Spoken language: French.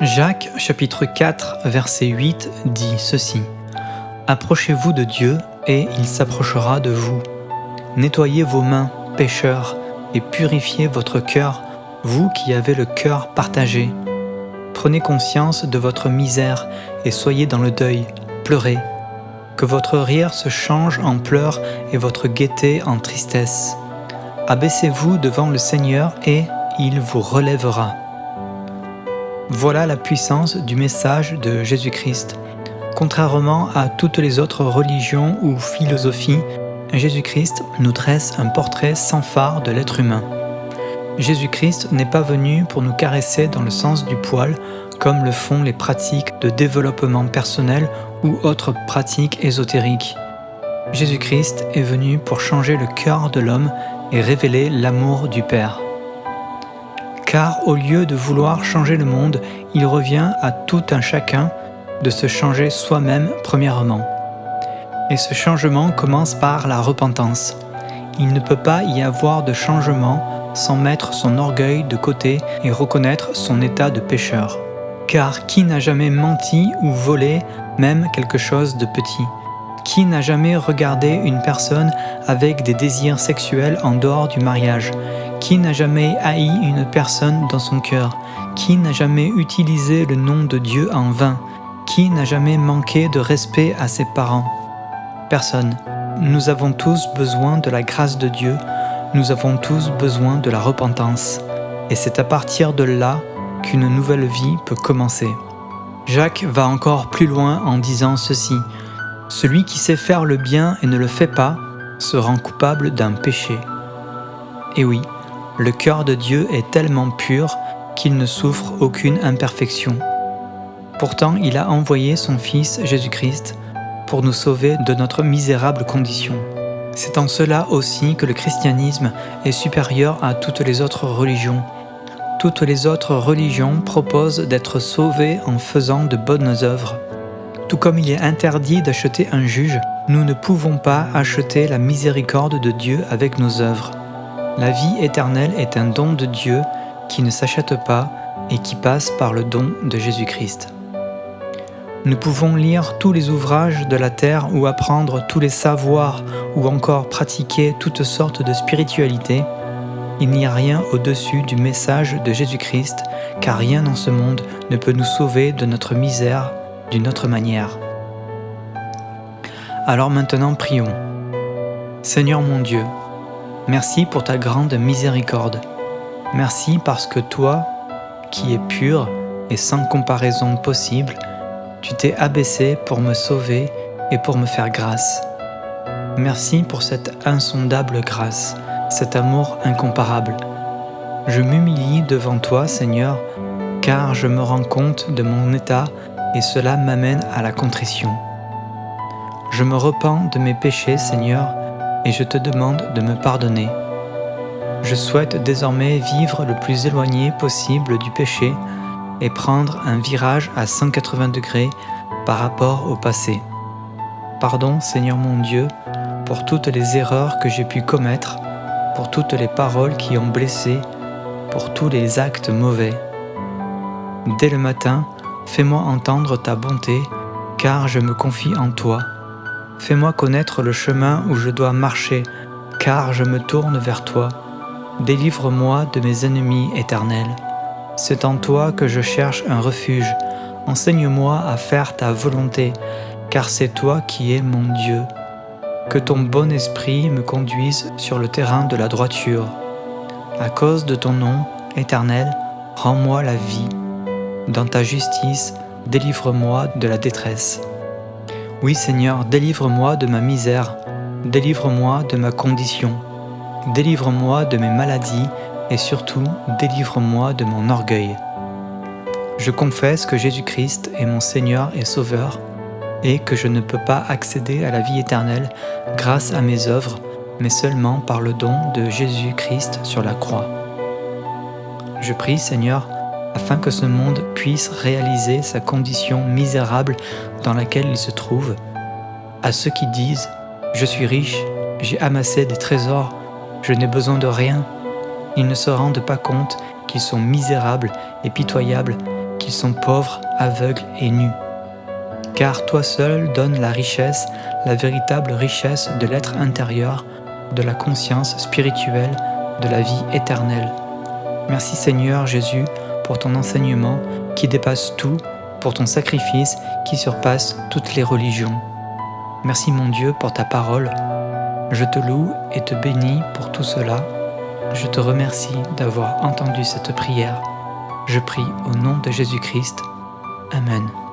Jacques chapitre 4 verset 8 dit ceci: Approchez-vous de Dieu et il s'approchera de vous. Nettoyez vos mains, pécheurs, et purifiez votre cœur, vous qui avez le cœur partagé. Prenez conscience de votre misère et soyez dans le deuil, pleurez. Que votre rire se change en pleurs et votre gaieté en tristesse. Abaissez-vous devant le Seigneur et il vous relèvera. Voilà la puissance du message de Jésus-Christ. Contrairement à toutes les autres religions ou philosophies, Jésus-Christ nous dresse un portrait sans fard de l'être humain. Jésus-Christ n'est pas venu pour nous caresser dans le sens du poil, comme le font les pratiques de développement personnel ou autres pratiques ésotériques. Jésus-Christ est venu pour changer le cœur de l'homme et révéler l'amour du Père. Car au lieu de vouloir changer le monde, il revient à tout un chacun de se changer soi-même premièrement. Et ce changement commence par la repentance. Il ne peut pas y avoir de changement sans mettre son orgueil de côté et reconnaître son état de pécheur. Car qui n'a jamais menti ou volé, même quelque chose de petit? Qui n'a jamais regardé une personne avec des désirs sexuels en dehors du mariage? Qui n'a jamais haï une personne dans son cœur? Qui n'a jamais utilisé le nom de Dieu en vain? Qui n'a jamais manqué de respect à ses parents? Personne. Nous avons tous besoin de la grâce de Dieu, nous avons tous besoin de la repentance. Et c'est à partir de là qu'une nouvelle vie peut commencer. Jacques va encore plus loin en disant ceci: Celui qui sait faire le bien et ne le fait pas se rend coupable d'un péché. Et oui, le cœur de Dieu est tellement pur qu'il ne souffre aucune imperfection. Pourtant, il a envoyé son Fils Jésus-Christ pour nous sauver de notre misérable condition. C'est en cela aussi que le christianisme est supérieur à toutes les autres religions. Toutes les autres religions proposent d'être sauvés en faisant de bonnes œuvres. Tout comme il est interdit d'acheter un juge, nous ne pouvons pas acheter la miséricorde de Dieu avec nos œuvres. La vie éternelle est un don de Dieu qui ne s'achète pas et qui passe par le don de Jésus-Christ. Nous pouvons lire tous les ouvrages de la terre ou apprendre tous les savoirs ou encore pratiquer toutes sortes de spiritualités. Il n'y a rien au-dessus du message de Jésus-Christ, car rien dans ce monde ne peut nous sauver de notre misère d'une autre manière. Alors maintenant prions. Seigneur mon Dieu, merci pour ta grande miséricorde. Merci parce que toi, qui es pur et sans comparaison possible, tu t'es abaissé pour me sauver et pour me faire grâce. Merci pour cette insondable grâce, cet amour incomparable. Je m'humilie devant toi, Seigneur, car je me rends compte de mon état et cela m'amène à la contrition. Je me repens de mes péchés, Seigneur, et je te demande de me pardonner. Je souhaite désormais vivre le plus éloigné possible du péché et prendre un virage à 180 degrés par rapport au passé. Pardon, Seigneur mon Dieu, pour toutes les erreurs que j'ai pu commettre, pour toutes les paroles qui ont blessé, pour tous les actes mauvais. Dès le matin, fais-moi entendre ta bonté, car je me confie en toi. Fais-moi connaître le chemin où je dois marcher, car je me tourne vers toi. Délivre-moi de mes ennemis éternels. C'est en toi que je cherche un refuge. Enseigne-moi à faire ta volonté, car c'est toi qui es mon Dieu. Que ton bon esprit me conduise sur le terrain de la droiture. À cause de ton nom, éternel, rends-moi la vie. Dans ta justice, délivre-moi de la détresse. Oui, Seigneur, délivre-moi de ma misère, délivre-moi de ma condition, délivre-moi de mes maladies et surtout, délivre-moi de mon orgueil. Je confesse que Jésus-Christ est mon Seigneur et Sauveur et que je ne peux pas accéder à la vie éternelle grâce à mes œuvres, mais seulement par le don de Jésus-Christ sur la croix. Je prie, Seigneur, afin que ce monde puisse réaliser sa condition misérable dans laquelle il se trouve. À ceux qui disent « Je suis riche, j'ai amassé des trésors, je n'ai besoin de rien », ils ne se rendent pas compte qu'ils sont misérables et pitoyables, qu'ils qui sont pauvres, aveugles et nus. Car toi seul donnes la richesse, la véritable richesse de l'être intérieur, de la conscience spirituelle, de la vie éternelle. Merci Seigneur Jésus pour ton enseignement qui dépasse tout, pour ton sacrifice qui surpasse toutes les religions. Merci mon Dieu pour ta parole. Je te loue et te bénis pour tout cela. Je te remercie d'avoir entendu cette prière. Je prie au nom de Jésus-Christ. Amen.